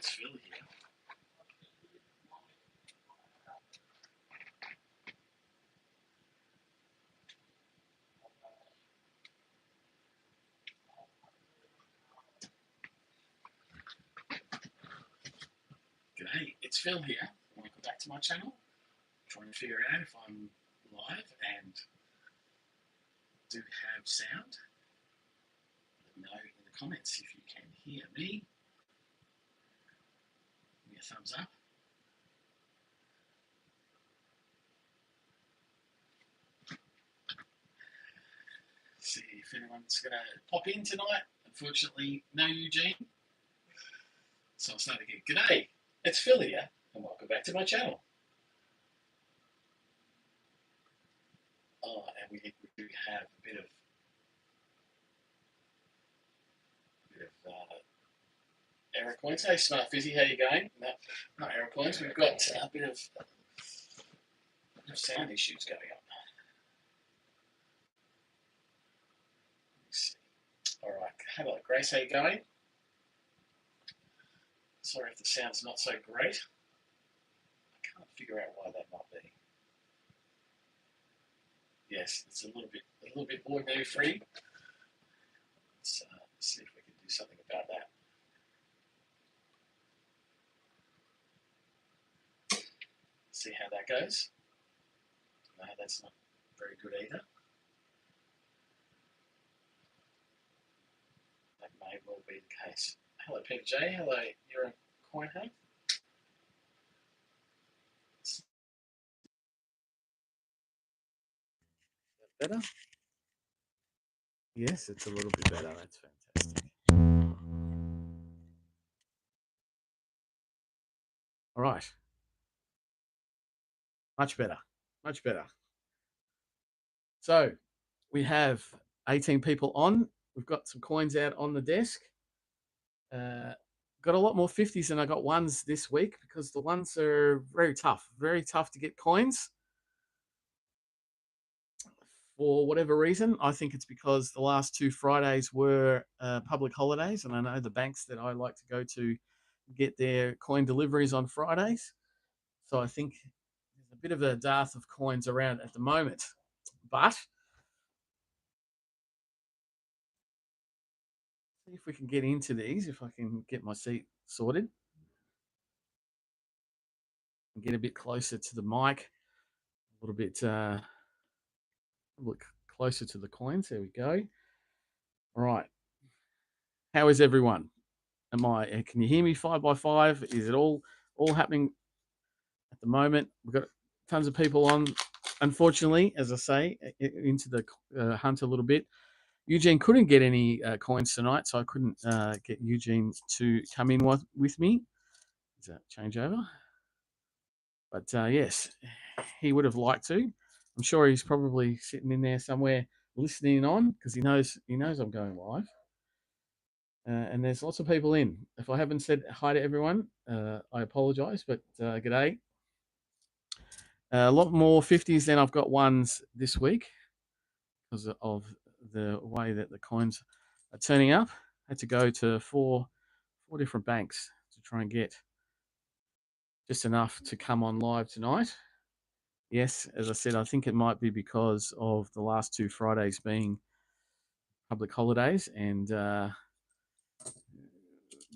it's Phil here. G'day, it's Phil here. Welcome back to my channel. I'm trying to figure out if I'm live and do have sound. Let me know in the comments if you can hear me. Give me a thumbs up. See if anyone's going to pop in tonight. Unfortunately, no Eugene. So I'll start again. G'day, it's Phil here, and welcome back to my channel. Oh, and we do have a bit of error coins. Hey, Smart Fizzy, how you going? No, not error coins. We've got a bit of sound issues going on. Let's see. All right. Hello, Grace. How you going? Sorry if the sound's not so great. I can't figure out why that might be. Yes, it's a little bit ordinary free. Let's see if we can do something about that. See how that goes. No, that's not very good either. That may well be the case. Hello, Pink J. Hello, you're a coin hub. Better? Yes, it's a little bit better. That's fantastic. All right. Much better. Much better. So we have 18 people on. We've got some coins out on the desk. Got a lot more 50s than I got ones this week because the ones are very tough to get coins. For whatever reason, I think it's because the last 2 Fridays were public holidays, and I know the banks that I like to go to get their coin deliveries on Fridays. So I think there's a bit of a dearth of coins around at the moment. But see if we can get into these, if I can get my seat sorted. And get a bit closer to the mic, a little bit look closer to the coins. There we go. All right. How is everyone? Can you hear me 5x5? Is it all happening at the moment? We've got tons of people on. Unfortunately, as I say, into the hunt a little bit. Eugene couldn't get any coins tonight, so I couldn't get Eugene to come in with me. Is that changeover? But yes, he would have liked to. I'm sure he's probably sitting in there somewhere listening on because he knows I'm going live. And there's lots of people in. If I haven't said hi to everyone, I apologise, but g'day. A lot more 50s than I've got ones this week because of the way that the coins are turning up. I had to go to four different banks to try and get just enough to come on live tonight. Yes, as I said, I think it might be because of the last 2 Fridays being public holidays and the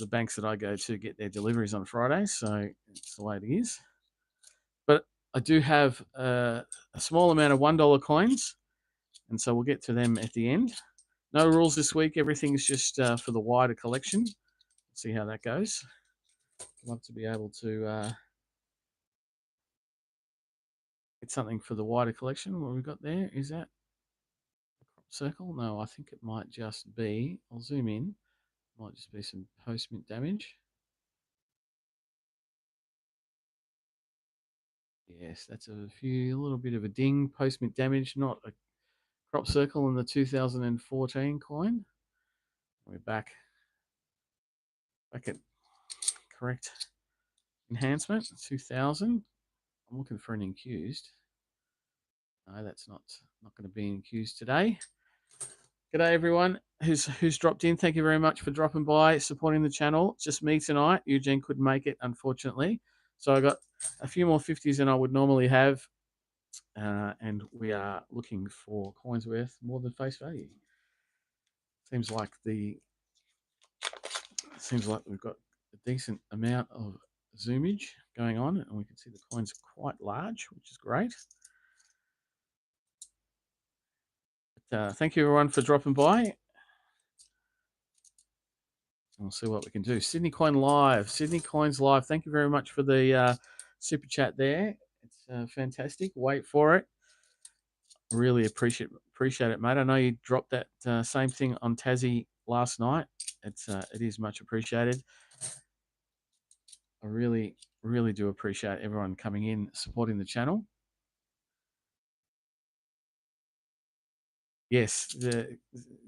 banks that I go to get their deliveries on Fridays, so it's the way it is. But I do have a small amount of $1 coins, and so we'll get to them at the end. No rules this week. Everything's just for the wider collection. See how that goes. I'd love to be able to get something for the wider collection. What we've got there, is that a crop circle? No, I think it might just be, I'll zoom in, might just be some post-mint damage. Yes, that's a little bit of a ding, post-mint damage, not a crop circle in the 2014 coin. We're back at correct enhancement, 2000. I'm looking for an incused. No, that's not going to be incused today. G'day everyone who's dropped in. Thank you very much for dropping by, supporting the channel. It's just me tonight. Eugene couldn't make it, unfortunately. So I got a few more 50s than I would normally have. And we are looking for coins worth more than face value. Seems like we've got a decent amount of zoomage going on, and we can see the coins are quite large, which is great. But, thank you everyone for dropping by. We'll see what we can do. Sydney Coin Live. Sydney Coins Live. Thank you very much for the super chat there. It's fantastic. Wait for it. Really appreciate it, mate. I know you dropped that same thing on Tassie last night. It is much appreciated. I really do appreciate everyone coming in, supporting the channel. Yes, the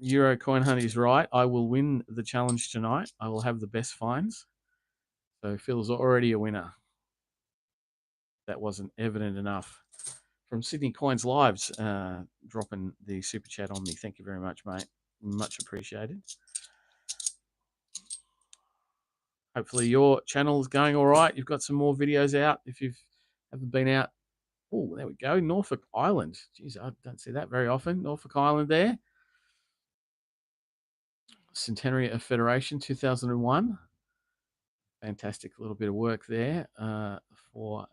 Euro Coin Hunt is right. I will win the challenge tonight. I will have the best finds. So Phil's already a winner. That wasn't evident enough. From Sydney Coins Lives, dropping the super chat on me. Thank you very much, mate. Much appreciated. Hopefully your channel is going all right. You've got some more videos out if you haven't been out. Oh, there we go. Norfolk Island. Geez, I don't see that very often. Norfolk Island there. Centenary of Federation, 2001. Fantastic little bit of work there for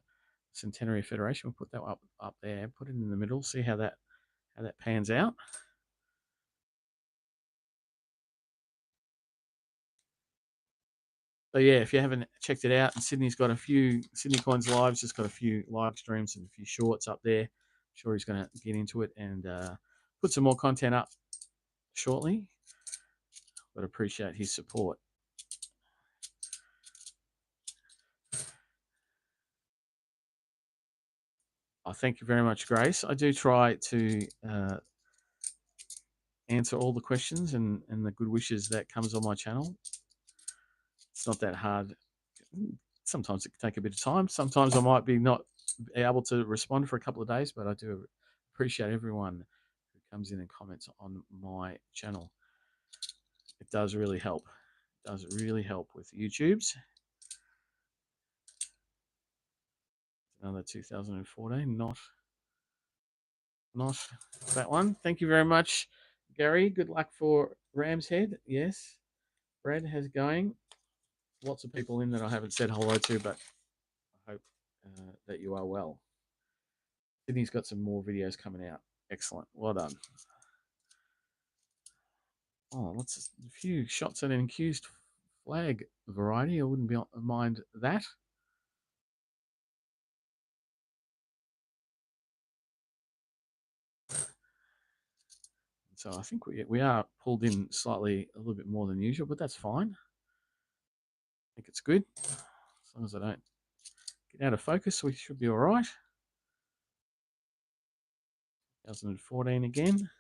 Centenary of Federation. We'll put that up there. Put it in the middle. See how that pans out. So yeah, if you haven't checked it out, and Sydney Coins Live's just got a few live streams and a few shorts up there. I'm sure he's going to get into it and put some more content up shortly. But appreciate his support. I thank you very much, Grace. I do try to answer all the questions and the good wishes that comes on my channel. It's not that hard. Sometimes it can take a bit of time. Sometimes I might be not able to respond for a couple of days, but I do appreciate everyone who comes in and comments on my channel. It does really help. It does really help with YouTube's. Another 2014, not that one. Thank you very much, Gary. Good luck for Ram's Head. Yes, Brad, how's it going? Lots of people in that I haven't said hello to, but I hope that you are well. Sydney's got some more videos coming out. Excellent. Well done. Oh, a few shots at an accused flag variety. I wouldn't mind that. So I think we are pulled in slightly a little bit more than usual, but that's fine. I think it's good. As long as I don't get out of focus, we should be all right. 2014 again.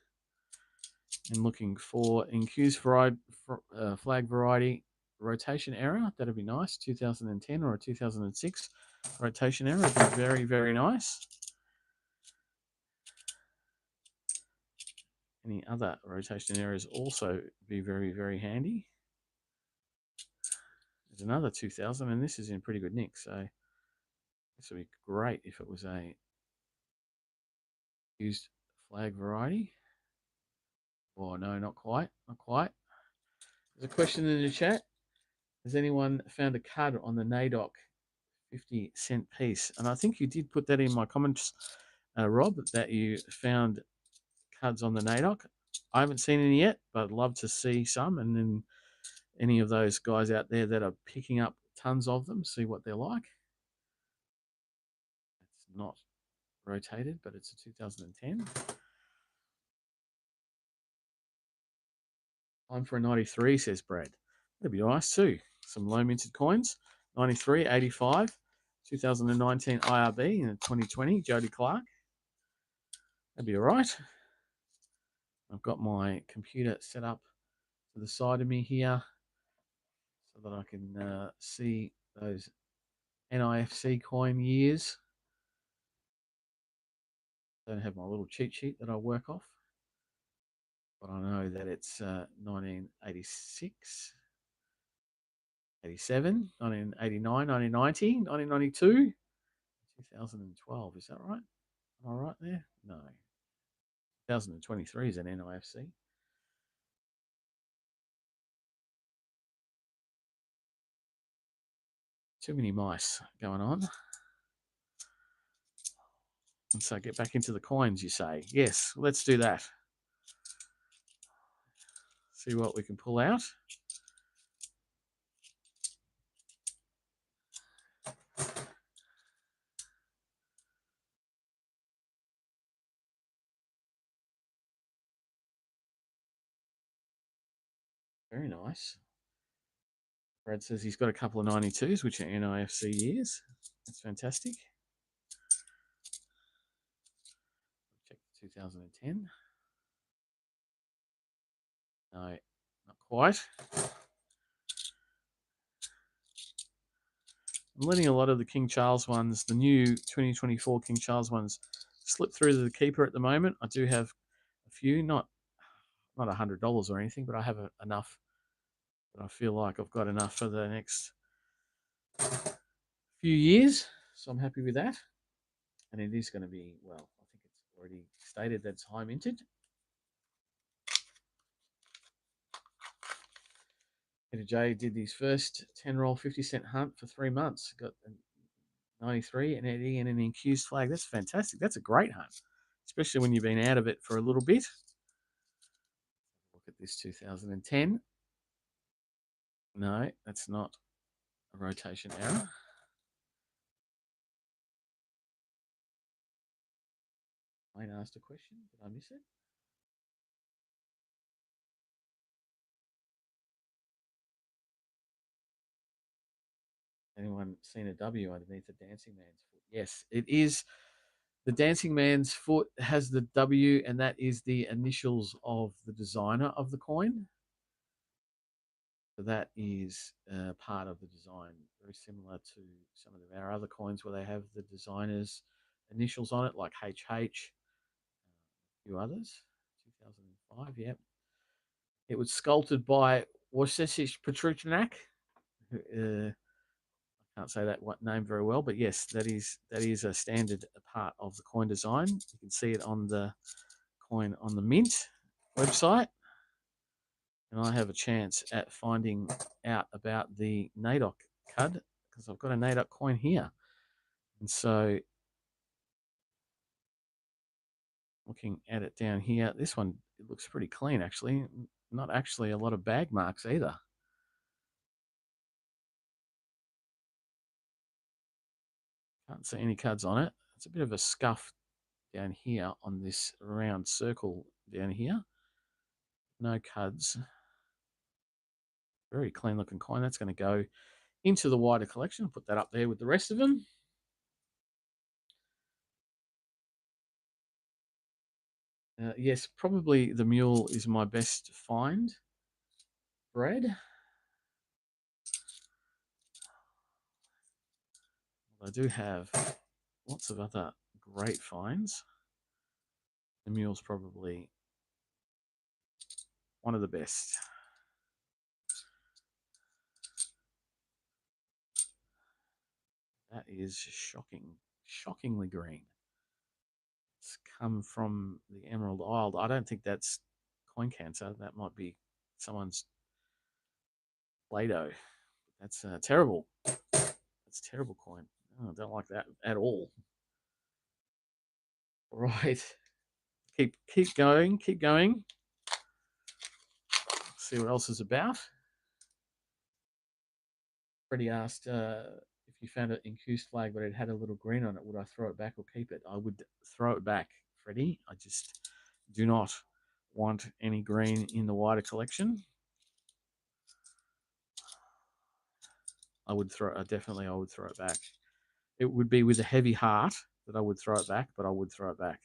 And looking for accused flag variety rotation error. That'd be nice. 2010 or a 2006 rotation error would be very, very nice. Any other rotation errors also be very, very handy. There's another 2000, and this is in pretty good nick, so this would be great if it was a used flag variety. Oh, no, not quite. Not quite. There's a question in the chat. Has anyone found a cud on the NAIDOC 50-cent piece? And I think you did put that in my comments, Rob, that you found cuds on the NAIDOC. I haven't seen any yet, but I'd love to see some. And then any of those guys out there that are picking up tons of them, see what they're like. It's not rotated, but it's a 2010. Time for a 93, says Brad. That'd be nice too. Some low minted coins. 93, 85, 2019 IRB and 2020 Jody Clark. That'd be all right. I've got my computer set up to the side of me here so that I can see those NIFC coin years. Don't have my little cheat sheet that I work off. but I know that it's 1986, 87, 1989, 1990, 1992, 2012. Is that right? Am I right there? No. 2023 is an NIFC. Too many mice going on. And so get back into the coins, you say. Yes, let's do that. See what we can pull out. Very nice. Brad says he's got a couple of 92s, which are NIFC years. That's fantastic. Check 2010. No, not quite. I'm letting a lot of the King Charles ones, the new 2024 King Charles ones, slip through to the keeper at the moment. I do have a few, not $100 or anything, but I have enough that I feel like I've got enough for the next few years. So I'm happy with that. And it is going to be, well, I think it's already stated that it's high minted. Peter J did his first 10 roll 50-cent hunt for 3 months. Got 93, an Eddie, and an incused flag. That's fantastic. That's a great hunt, especially when you've been out of it for a little bit. Look at this 2010. No, that's not a rotation error. Wayne asked a question. Did I miss it? Anyone seen a W underneath the dancing man's foot? Yes, it is. The dancing man's foot has the W, and that is the initials of the designer of the coin. So that is part of the design, very similar to some of our other coins where they have the designer's initials on it, like HH, a few others. 2005, yeah. It was sculpted by Warsesic Petruchnak. I can't say that name very well, but yes, that is a standard part of the coin design. You can see it on the coin on the Mint website. And I have a chance at finding out about the NAIDOC card because I've got a NAIDOC coin here. And so looking at it down here, this one, it looks pretty clean actually. Not actually a lot of bag marks either. Can't see any cards on it. It's a bit of a scuff down here on this round circle down here. No cards. Very clean looking coin. That's going to go into the wider collection. Put that up there with the rest of them. Yes, probably the mule is my best find. Bread. I do have lots of other great finds. The mule's probably one of the best. That is shocking, shockingly green. It's come from the Emerald Isle. I don't think that's coin cancer. That might be someone's Play-Doh. That's terrible. That's terrible coin. Oh, I don't like that at all. Right. Keep going. Keep going. See what else is about. Freddie asked if you found an incused flag, but it had a little green on it, would I throw it back or keep it? I would throw it back, Freddie. I just do not want any green in the wider collection. I would definitely I would throw it back. It would be with a heavy heart that I would throw it back, but I would throw it back.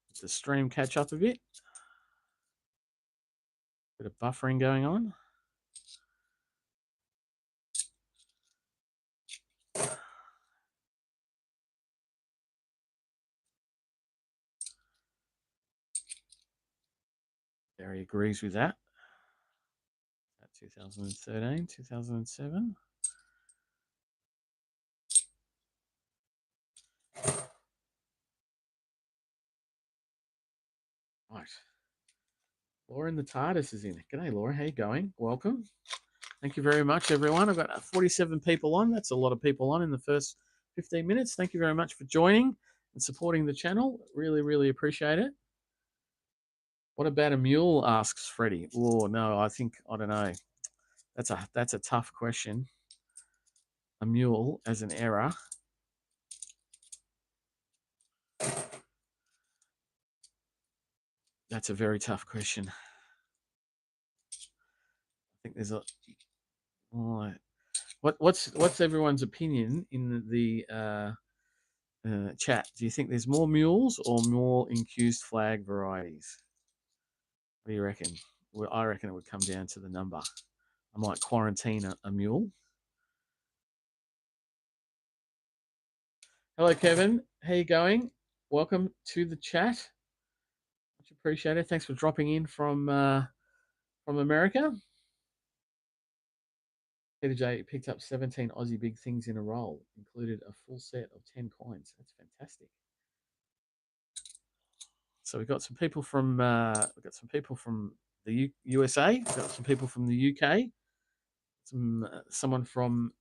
Let the stream catch up a bit. Bit of buffering going on. Barry agrees with that. 2013, 2007. Right. Laura in the TARDIS is in. G'day, Laura. How you going? Welcome. Thank you very much, everyone. I've got 47 people on. That's a lot of people on in the first 15 minutes. Thank you very much for joining and supporting the channel. Really, really appreciate it. What about a mule? Asks Freddie. Oh no, I don't know. That's a tough question. A mule as an error. That's a very tough question. I think there's a. Oh, what's everyone's opinion in the chat? Do you think there's more mules or more incused flag varieties? What do you reckon? Well, I reckon it would come down to the number. I might quarantine a mule. Hello, Kevin. How you going? Welcome to the chat. Much appreciated. Thanks for dropping in from America. Peter J picked up 17 Aussie big things in a roll, included a full set of 10 coins. That's fantastic. So we've got some people from the USA. We've got some people from the UK. Someone from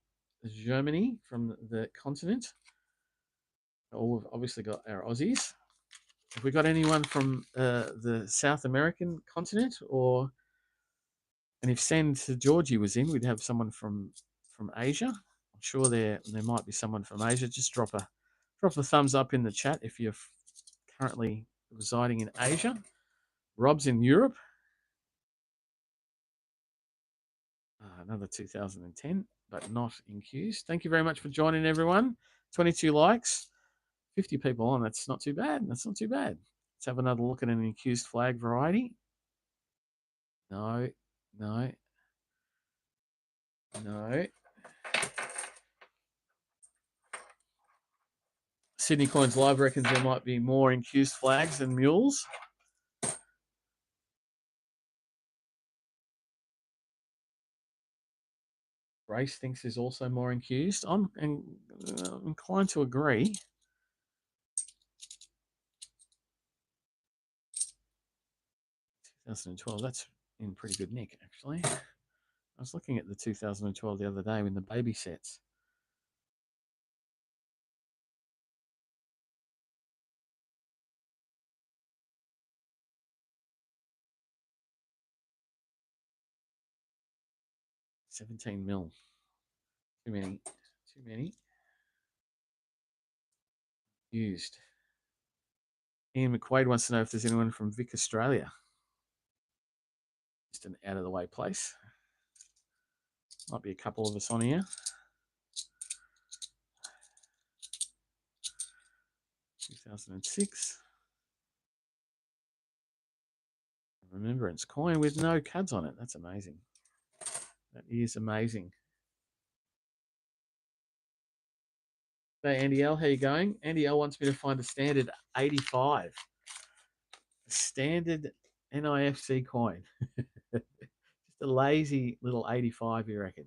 Germany, from the continent. All we've obviously got our Aussies. Have we got anyone from the South American continent, and if Send to Georgie was in, we'd have someone from Asia. I'm sure there might be someone from Asia. Just drop a thumbs up in the chat if you're currently residing in Asia. Rob's in Europe. Another 2010, but not in queues. Thank you very much for joining, everyone. 22 likes, 50 people on. That's not too bad. That's not too bad. Let's have another look at an incused flag variety. No, no, no. Sydney Coins Live reckons there might be more incused flags than mules. Grace thinks there's also more incused. I'm inclined to agree. (2012), that's in pretty good nick, actually. I was looking at the 2012 the other day in the baby sets. $17 million. Too many. Too many. Used. Ian McQuaid wants to know if there's anyone from Vic, Australia. Just an out of the way place. Might be a couple of us on here. 2006. Remembrance coin with no cuds on it. That's amazing. That is amazing. Hey, Andy L, how you going? Andy L wants me to find a standard 85. A standard NIFC coin. Just a lazy little 85, you reckon?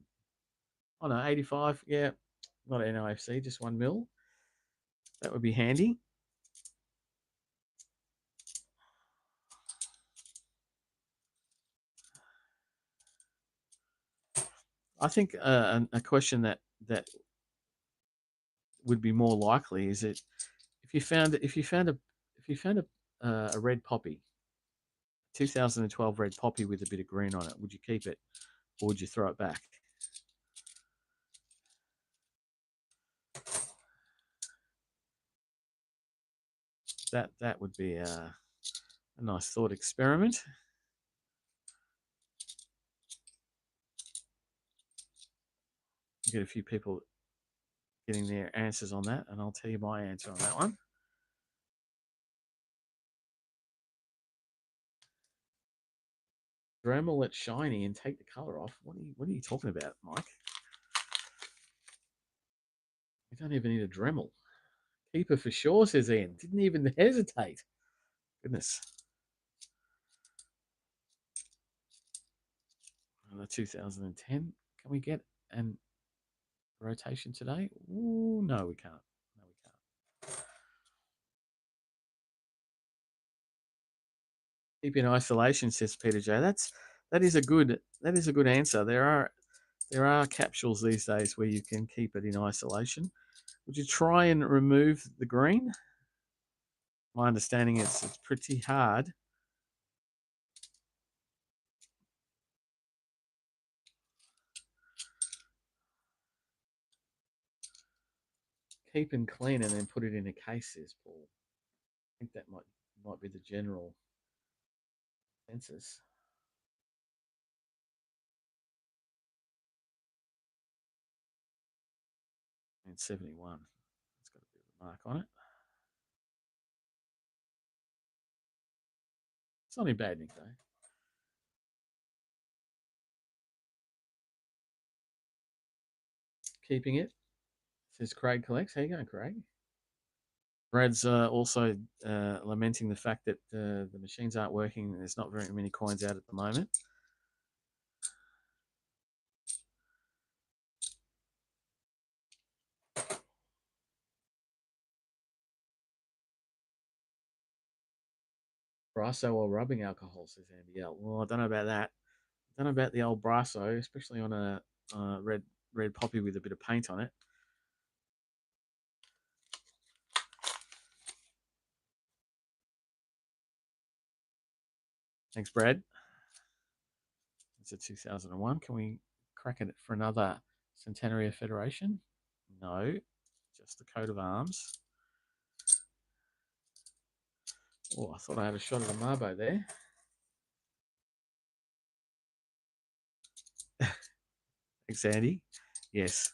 Oh no, 85, yeah. Not an NIFC, just 1 mil. That would be handy. I think a question that would be more likely is that if you found a red poppy, 2012 red poppy with a bit of green on it, would you keep it or would you throw it back? That would be a nice thought experiment. Get a few people getting their answers on that, and I'll tell you my answer on that one. Dremel it shiny and take the color off. What are you talking about, Mike? We don't even need a Dremel. Keeper for sure, says Ian. Didn't even hesitate. Goodness. 2010. Can we get an rotation today? Ooh, no, we can't. No, we can't. Keep in isolation, says Peter J. That is a good answer. There are capsules these days where you can keep it in isolation. Would you try and remove the green? My understanding is it's pretty hard. Keep and clean and then put it in a case, says Paul. I think that might be the general consensus. And 71. It's got a bit of a mark on it. It's not in bad nick though. Keeping it, says Craig collects. How you going, Craig? Brad's also lamenting the fact that the machines aren't working. There's not very many coins out at the moment. Brasso or rubbing alcohol, says Andy L. Well, I don't know about that. I don't know about the old Brasso, especially on a red poppy with a bit of paint on it. Thanks, Brad. It's a 2001. Can we crack it for another Centenary of Federation? No, just the coat of arms. Oh, I thought I had a shot at a Marbo there. Thanks, Andy. Yes.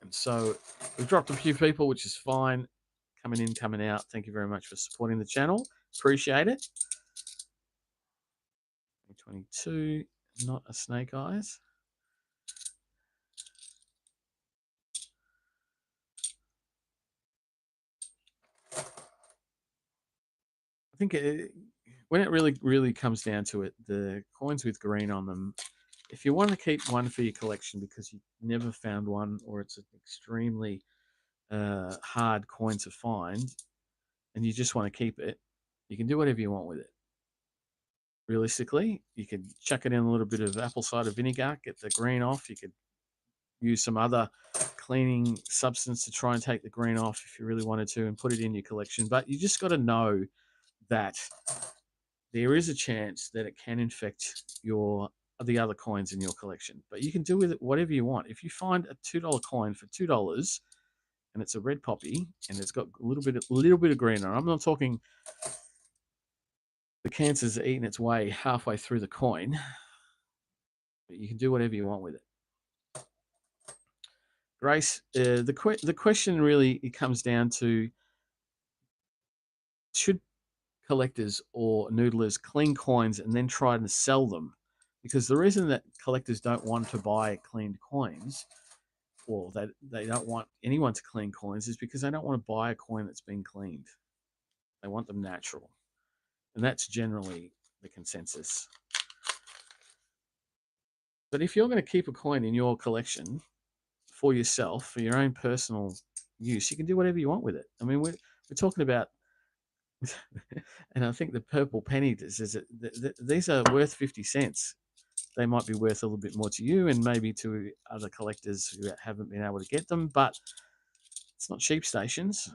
And so we've dropped a few people, which is fine. Coming in, coming out. Thank you very much for supporting the channel. Appreciate it. 22, not a snake eyes. I think when it really comes down to it, the coins with green on them, if you want to keep one for your collection because you never found one or it's an extremely hard coin to find and you just want to keep it, you can do whatever you want with it. Realistically, you could chuck it in a little bit of apple cider vinegar, get the green off. You could use some other cleaning substance to try and take the green off if you really wanted to and put it in your collection. But you just got to know that there is a chance that it can infect the other coins in your collection. But you can do with it whatever you want. If you find a $2 coin for $2 and it's a red poppy and it's got a little bit of green on it, I'm not talking the cancer's eating its way halfway through the coin, but you can do whatever you want with it. Grace, the question really it comes down to, should collectors or noodlers clean coins and then try to sell them? Because the reason that collectors don't want to buy cleaned coins, or that they don't want anyone to clean coins, is because they don't want to buy a coin that's been cleaned. They want them natural. And that's generally the consensus. But if you're going to keep a coin in your collection for yourself, for your own personal use, you can do whatever you want with it. I mean, we're talking about, and I think the purple penny says that these are worth 50 cents. They might be worth a little bit more to you and maybe to other collectors who haven't been able to get them, but it's not cheap stations,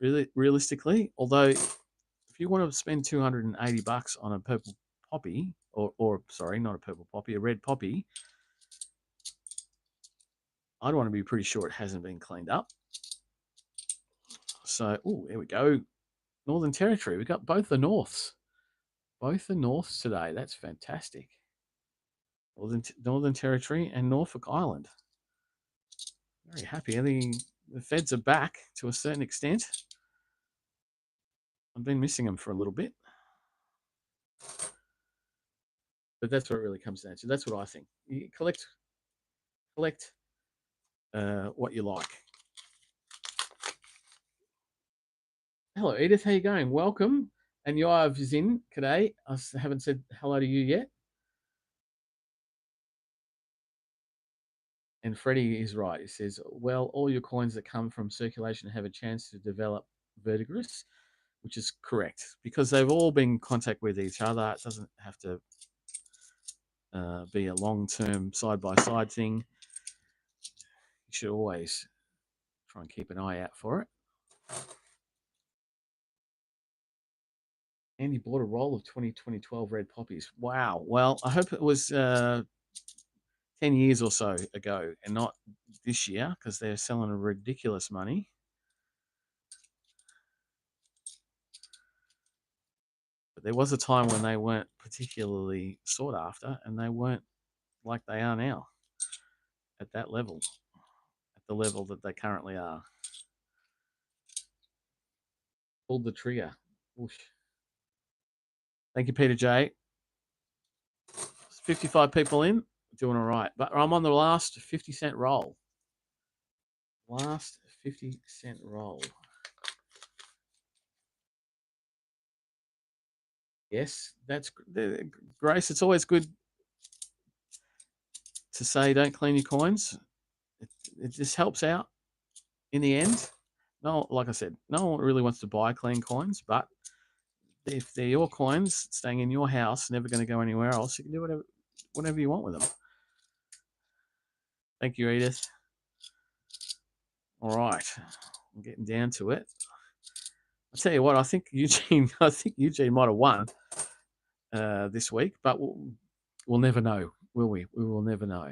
really, realistically. Although, if you want to spend $280 on a purple poppy, or sorry, not a purple poppy, a red poppy, I'd want to be pretty sure it hasn't been cleaned up. So, oh, there we go. Northern Territory. We've got both the Norths. Both the Norths today. That's fantastic. Northern Territory and Norfolk Island. Very happy. The feds are back to a certain extent. I've been missing them for a little bit. But that's what it really comes down to. That's what I think. You collect what you like. Hello, Edith. How you going? Welcome. And Yoav is in today. Haven't said hello to you yet. And Freddie is right. He says, well, all your coins that come from circulation have a chance to develop verdigris, which is correct because they've all been in contact with each other. It doesn't have to be a long-term side-by-side thing. You should always try and keep an eye out for it. Andy bought a roll of 2012 red poppies. Wow. Well, I hope it was 10 years or so ago and not this year because they're selling a ridiculous money. But there was a time when they weren't particularly sought after and they weren't like they are now at that level, at the level that they currently are. Pulled the trigger. Oof. Thank you, Peter J. 55 people in, doing all right. But I'm on the last 50-cent roll. Last 50-cent roll. Yes, that's Grace. It's always good to say don't clean your coins. It just helps out in the end. No, like I said, no one really wants to buy clean coins, but if they're your coins staying in your house, never going to go anywhere else, you can do whatever you want with them. Thank you, Edith. All right, I'm getting down to it. I'll tell you what, I think Eugene might have won this week, but we'll never know, will we? We will never know.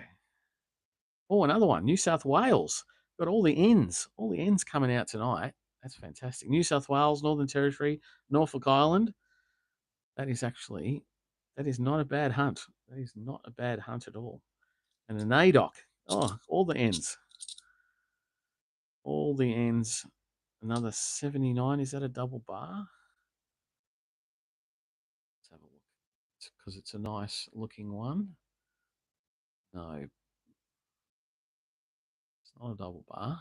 Oh, another one, New South Wales. Got all the ends coming out tonight. That's fantastic. New South Wales, Northern Territory, Norfolk Island. That is not a bad hunt. That is not a bad hunt at all. And an ADOC. Oh, all the ends. All the ends. Another 79. Is that a double bar? Let's have a look. Because it's a nice looking one. No. It's not a double bar.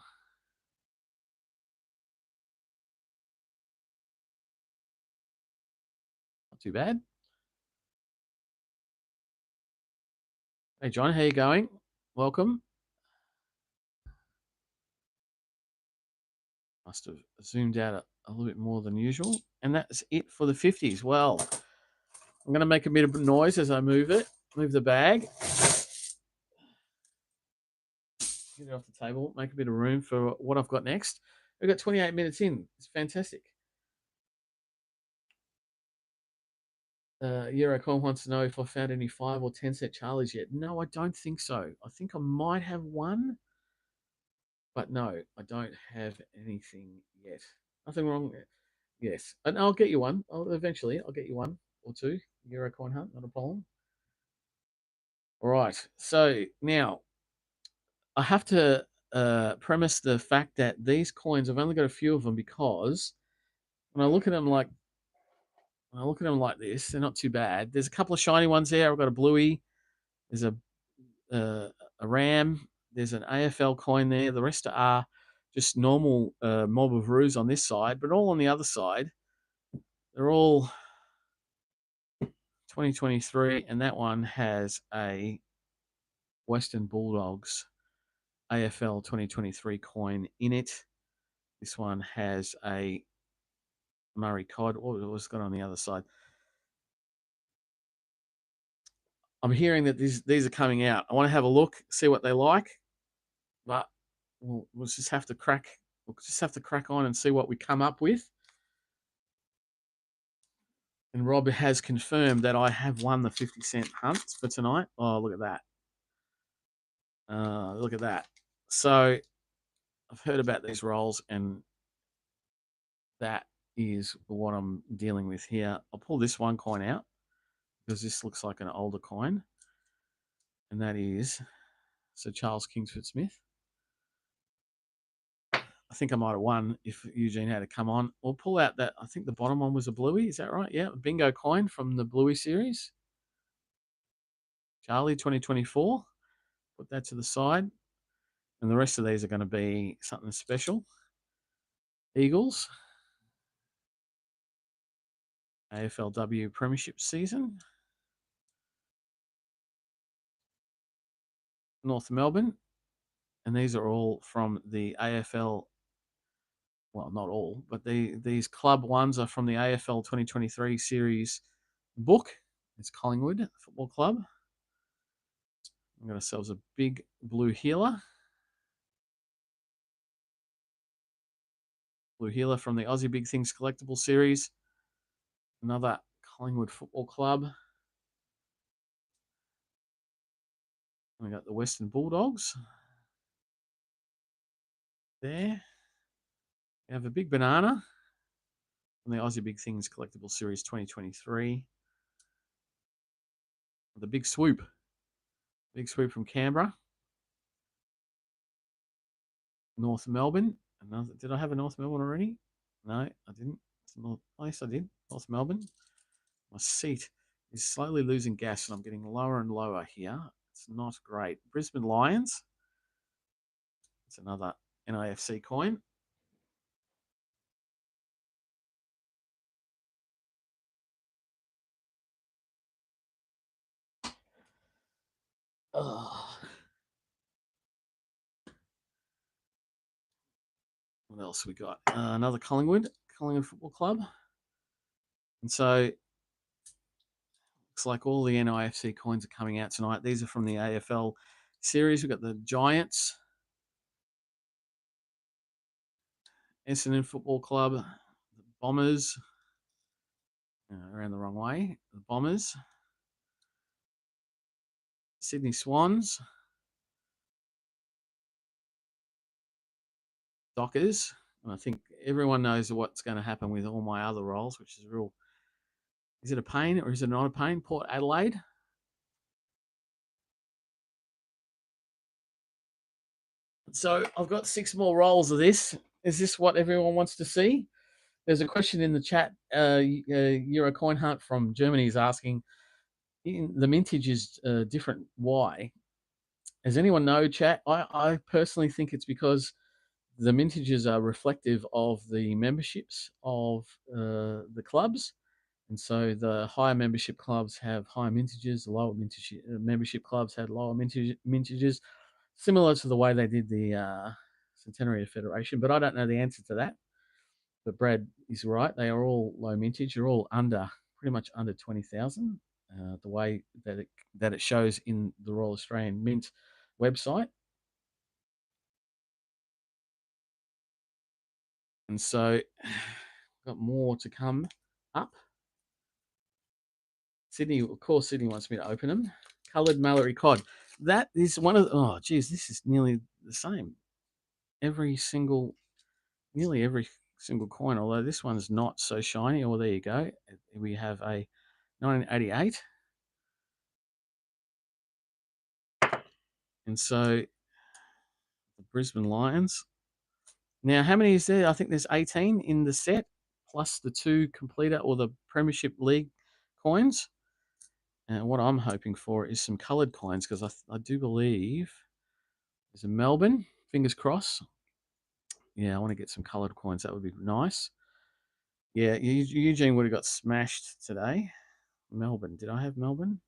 Not too bad. Hey, John, how you going? Welcome. Must have zoomed out a little bit more than usual. And that's it for the 50s. Well, I'm going to make a bit of noise as I move the bag. Get it off the table, make a bit of room for what I've got next. We've got 28 minutes in. It's fantastic. Eurocon wants to know if I found any 5 or 10 cent Charlies yet. No, I don't think so. I think I might have one, but no, I don't have anything yet. Nothing wrong there. Yes, and I'll get you one. Eventually, I'll get you one or two. Eurocoin hunt, not a problem. All right. So now I have to premise the fact that these coins, I've only got a few of them because when I look at them like this, they're not too bad. There's a couple of shiny ones there. I've got a bluey. There's a ram. There's an AFL coin there. The rest are just normal mob of roos on this side, but all on the other side, they're all 2023, and that one has a Western Bulldogs AFL 2023 coin in it. This one has a Murray Cod. What was got on the other side? I'm hearing that these are coming out. I want to have a look, see what they like, but we'll just have to crack. We'll just have to crack on and see what we come up with. And Rob has confirmed that I have won the 50-cent hunt for tonight. Oh, look at that! Look at that. So I've heard about these rolls, and that is what I'm dealing with here. I'll pull this one coin out because this looks like an older coin, and that is Sir Charles Kingsford Smith. I think I might have won if Eugene had to come on. We'll pull out that. I think the bottom one was a bluey. Is that right? Yeah, bingo coin from the bluey series. Charlie 2024. Put that to the side. And the rest of these are going to be something special. Eagles. AFLW Premiership season. North Melbourne. And these are all from the AFL. Well, not all, but these club ones are from the AFL 2023 series book. It's Collingwood Football Club. We've got ourselves a big blue healer. Blue healer from the Aussie Big Things collectible series. Another Collingwood Football Club. We got the Western Bulldogs there. We have a big banana from the Aussie Big Things collectible series 2023. The big swoop from Canberra. North Melbourne. Another, did I have a North Melbourne already? No, I didn't. Yes, I did. North Melbourne. My seat is slowly losing gas, and I'm getting lower and lower here. It's not great. Brisbane Lions. It's another NIFC coin. Oh. What else we got? Another Collingwood Football Club. And so looks like all the NIFC coins are coming out tonight. These are from the AFL series. We've got the Giants, Essendon Football Club, the Bombers, around the wrong way, the Bombers, Sydney Swans, Dockers, and I think everyone knows what's going to happen with all my other roles, which is real. Is it a pain or is it not a pain? Port Adelaide. So I've got 6 more rolls of this. Is this what everyone wants to see? There's a question in the chat. Euro Coin Hunt from Germany is asking, the mintage is different. Why? Does anyone know, chat? I personally think it's because the mintages are reflective of the memberships of the clubs. And so the higher membership clubs have higher mintages, the lower membership clubs had lower mintages, similar to the way they did the Centenary of Federation. But I don't know the answer to that. But Brad is right. They are all low mintage. They're all pretty much under 20,000, the way that it shows in the Royal Australian Mint website. And so got more to come up. Sydney, of course, Sydney wants me to open them. Coloured Mallory Cod. That is one of the, oh, geez, this is nearly the same. Nearly every single coin, although this one's not so shiny. Oh, there you go. We have a 1988. And so the Brisbane Lions. Now, how many is there? I think there's 18 in the set, plus the 2 completer or the Premiership League coins. And what I'm hoping for is some coloured coins, because I do believe there's a Melbourne, fingers crossed. Yeah, I want to get some coloured coins. That would be nice. Yeah, Eugene would have got smashed today. Melbourne. Did I have Melbourne?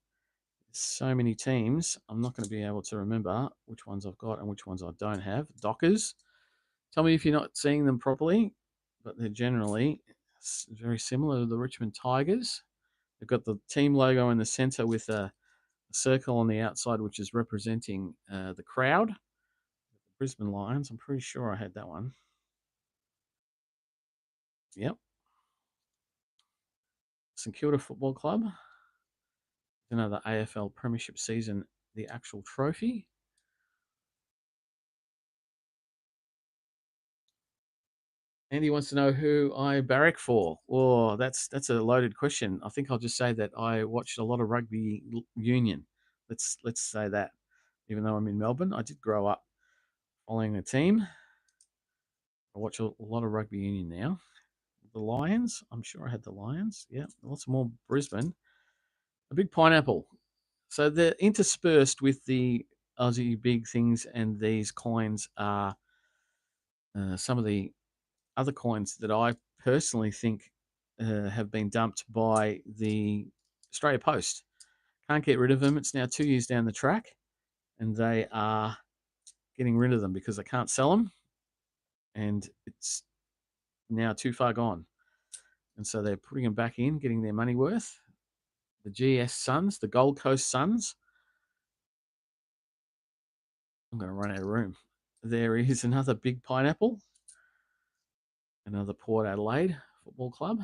So many teams. I'm not going to be able to remember which ones I've got and which ones I don't have. Dockers. Tell me if you're not seeing them properly, but they're generally very similar to the Richmond Tigers. They've got the team logo in the centre with a circle on the outside, which is representing the crowd. The Brisbane Lions. I'm pretty sure I had that one. Yep. St Kilda Football Club. Another AFL Premiership season, the actual trophy. Andy wants to know who I barrack for. Oh, that's a loaded question. I think I'll just say that I watched a lot of rugby union. Let's say that. Even though I'm in Melbourne, I did grow up following a team. I watch a lot of rugby union now. The Lions. I'm sure I had the Lions. Yeah, lots more Brisbane. A big pineapple. So they're interspersed with the Aussie big things, and these coins are some of the other coins that I personally think have been dumped by the Australia Post. Can't get rid of them. It's now 2 years down the track, and they are getting rid of them because they can't sell them, and it's now too far gone. And so they're putting them back in, getting their money worth. The GS Suns, the Gold Coast Suns. I'm going to run out of room. There is another big pineapple. Another Port Adelaide Football Club.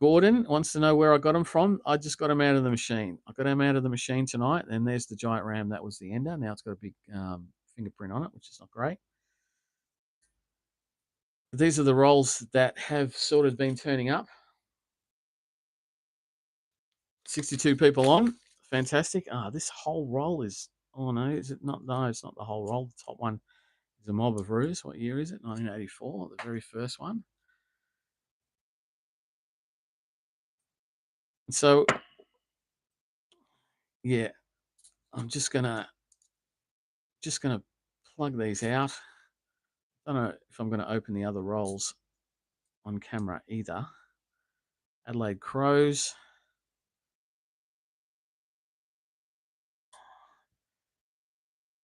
Gordon wants to know where I got them from. I just got them out of the machine. I got them out of the machine tonight, and there's the giant ram. That was the ender. Now it's got a big fingerprint on it, which is not great. These are the rolls that have sort of been turning up. 62 people on. Fantastic. This whole roll is... Oh, no, is it not? No, it's not the whole roll. The top one is a Mob of Ruse. What year is it? 1984, the very first one. So, yeah, I'm just gonna plug these out. I don't know if I'm going to open the other rolls on camera either. Adelaide Crows.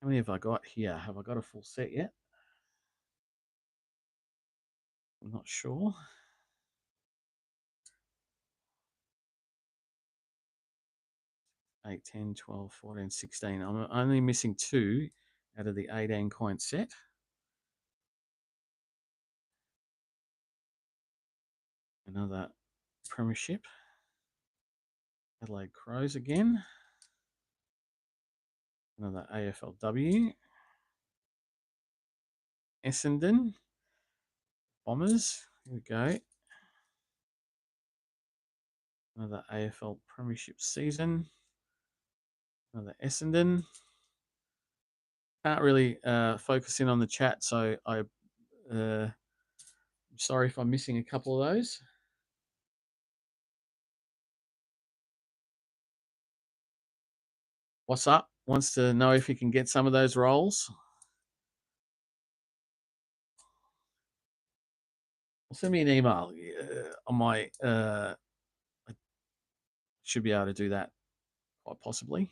How many have I got here? Have I got a full set yet? I'm not sure. 8, 10, 12, 14, 16. I'm only missing 2 out of the 18 coin set. Another Premiership. Adelaide Crows again. Another AFLW. Essendon. Bombers. Here we go. Another AFL Premiership season. Another Essendon. Can't really focus in on the chat, so I'm sorry if I'm missing a couple of those. What's up? Wants to know if he can get some of those rolls. Well, send me an email on my... I should be able to do that quite possibly.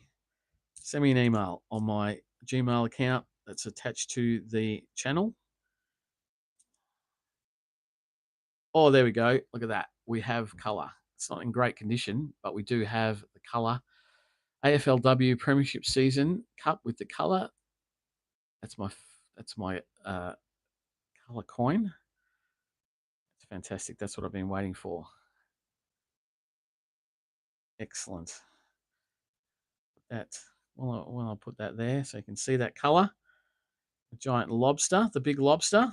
Send me an email on my Gmail account that's attached to the channel. Oh, there we go. Look at that. We have colour. It's not in great condition, but we do have the colour. AFLW Premiership Season Cup with the colour. That's my colour coin. It's fantastic. That's what I've been waiting for. Excellent. That well, I'll put that there so you can see that colour. The giant lobster, the big lobster.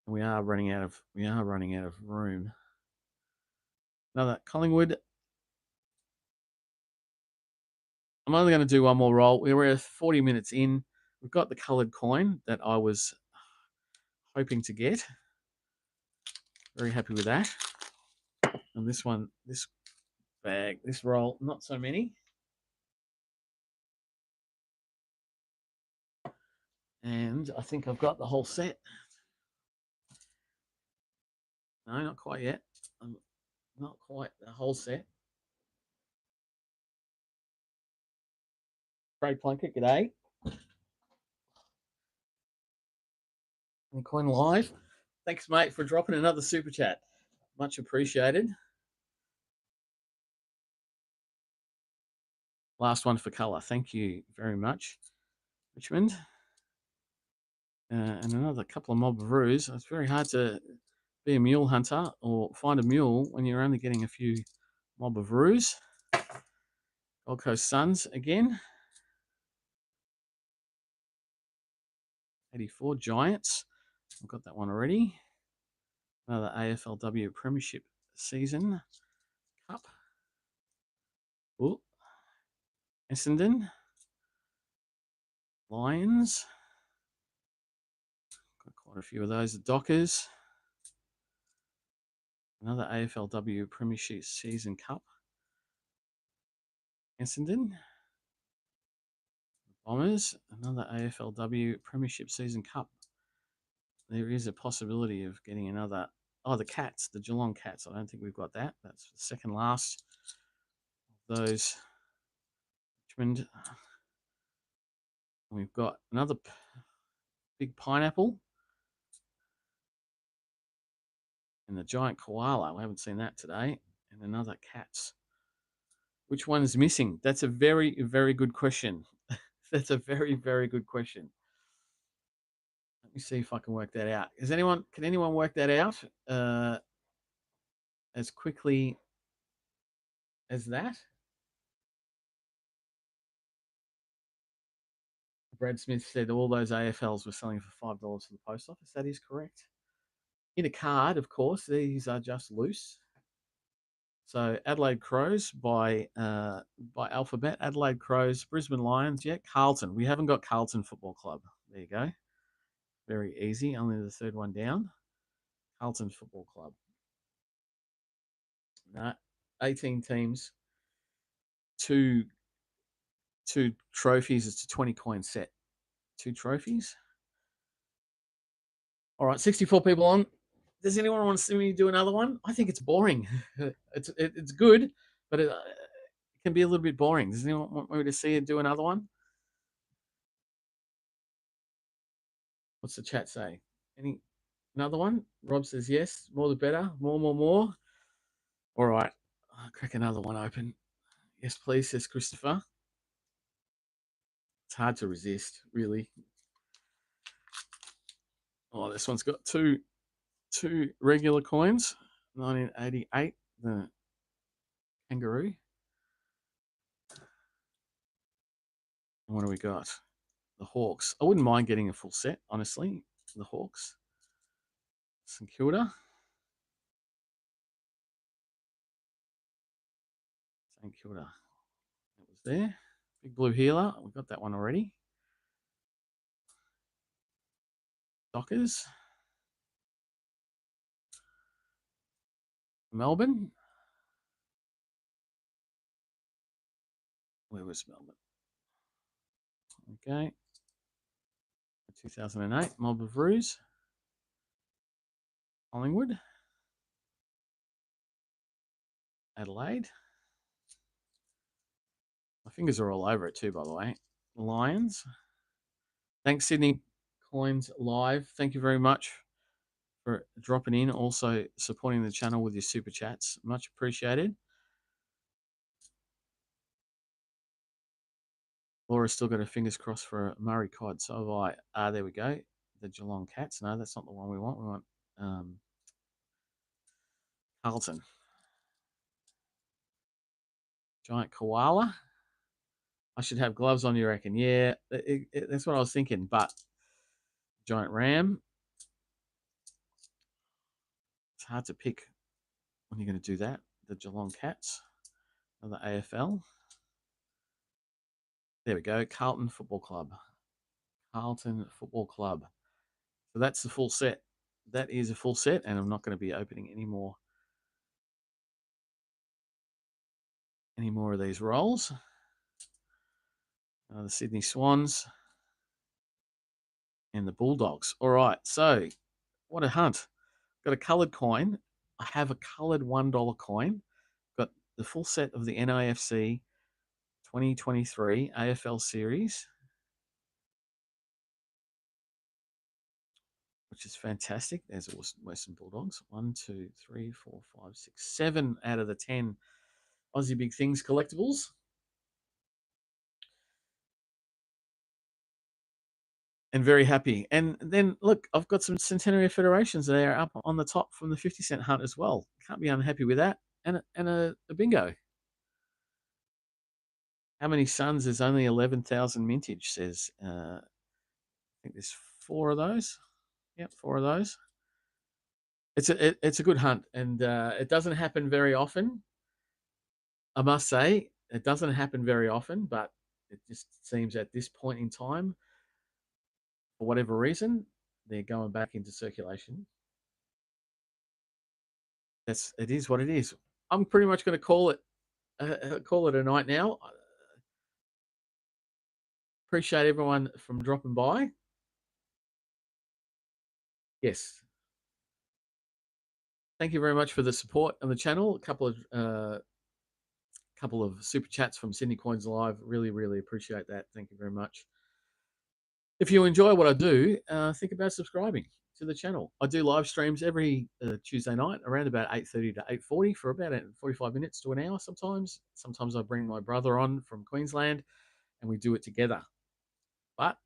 We are running out of room. Another Collingwood. I'm only going to do one more roll. We're 40 minutes in. We've got the coloured coin that I was hoping to get. Very happy with that. And this one, this bag, this roll, not so many. And I think I've got the whole set. No, not quite yet. Not quite the whole set. Craig Plunkett, g'day. And Coin Live. Thanks, mate, for dropping another super chat. Much appreciated. Last one for colour. Thank you very much, Richmond. And another couple of Mob of Ruse. It's very hard to be a mule hunter or find a mule when you're only getting a few Mob of Ruse. Gold Coast Suns again. 84 Giants. I've got that one already. Another AFLW Premiership Season Cup. Ooh. Essendon. Lions. Got quite a few of those. The Dockers. Another AFLW Premiership Season Cup. Essendon. Bombers. Another AFLW Premiership Season Cup. There is a possibility of getting another Oh, the Cats, the Geelong Cats. I don't think we've got that. That's the second last of those. Richmond. We've got another big pineapple and the giant koala. We haven't seen that today. And another Cats. Which one's missing? That's a very, very good question. That's a very, very good question. Let me see if I can work that out. Can anyone work that out as quickly as that? Brad Smith said all those AFLs were selling for $5 for the post office. That is correct. In a card, of course, these are just loose. So Adelaide Crows by alphabet. Adelaide Crows, Brisbane Lions. Yeah, Carlton. We haven't got Carlton Football Club. There you go. Very easy. Only the third one down. Carlton Football Club. No, 18 teams, two trophies. It's a 20 coin set. Two trophies. All right, 64 people on. Does anyone want to see me do another one? I think it's boring. It's good, but it can be a little bit boring. Does anyone want me to see you do another one? What's the chat say? Another one? Rob says yes. More the better. More. All right. I'll crack another one open. Yes, please, says Christopher. It's hard to resist, really. Oh, this one's got two regular coins. 1988, the kangaroo. And what do we got? The Hawks. I wouldn't mind getting a full set, honestly. The Hawks. St Kilda. St Kilda. That was there. Big Blue Healer. We got that one already. Dockers. Melbourne. Where was Melbourne? Okay. 2008. Mob of Ruse. Collingwood. Adelaide. My fingers are all over it too, by the way. Lions. Thanks, Sydney Coins Live. Thank you very much for dropping in. Also supporting the channel with your super chats. Much appreciated. Laura's still got her fingers crossed for a Murray Cod. So have I. There we go. The Geelong Cats. No, that's not the one we want. We want Carlton. Giant koala. I should have gloves on, you reckon? Yeah, that's what I was thinking. But giant ram. It's hard to pick when you're going to do that. The Geelong Cats. Another AFL. There we go. Carlton Football Club. Carlton Football Club. So that's the full set. That is a full set, and I'm not going to be opening any more of these rolls. The Sydney Swans and the Bulldogs. All right, so what a hunt. Got a coloured coin. I have a coloured $1 coin. Got the full set of the NIFC 2023 AFL Series, which is fantastic. There's Western Bulldogs. 1, 2, 3, 4, 5, 6, 7 out of the 10 Aussie Big Things collectibles. And very happy. And then look, I've got some Centenary Federations there up on the top from the 50-cent hunt as well. Can't be unhappy with that. And a bingo. How many Suns? There's only 11,000 mintage, says. I think there's 4 of those. Yep, 4 of those. It's a good hunt, and it doesn't happen very often. I must say, it doesn't happen very often, but it just seems at this point in time, for whatever reason, they're going back into circulation. It is what it is. I'm pretty much going to call it a night now. Appreciate everyone from dropping by. Yes. thank you very much for the support on the channel. A couple of super chats from Sydney Coins Live. Really, really appreciate that. Thank you very much. If you enjoy what I do, think about subscribing to the channel. I do live streams every Tuesday night around about 8:30 to 8:40 for about 45 minutes to an hour sometimes. Sometimes I bring my brother on from Queensland and we do it together. But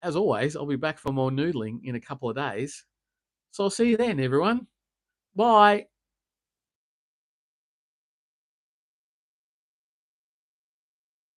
as always, I'll be back for more noodling in a couple of days. So I'll see you then, everyone. Bye.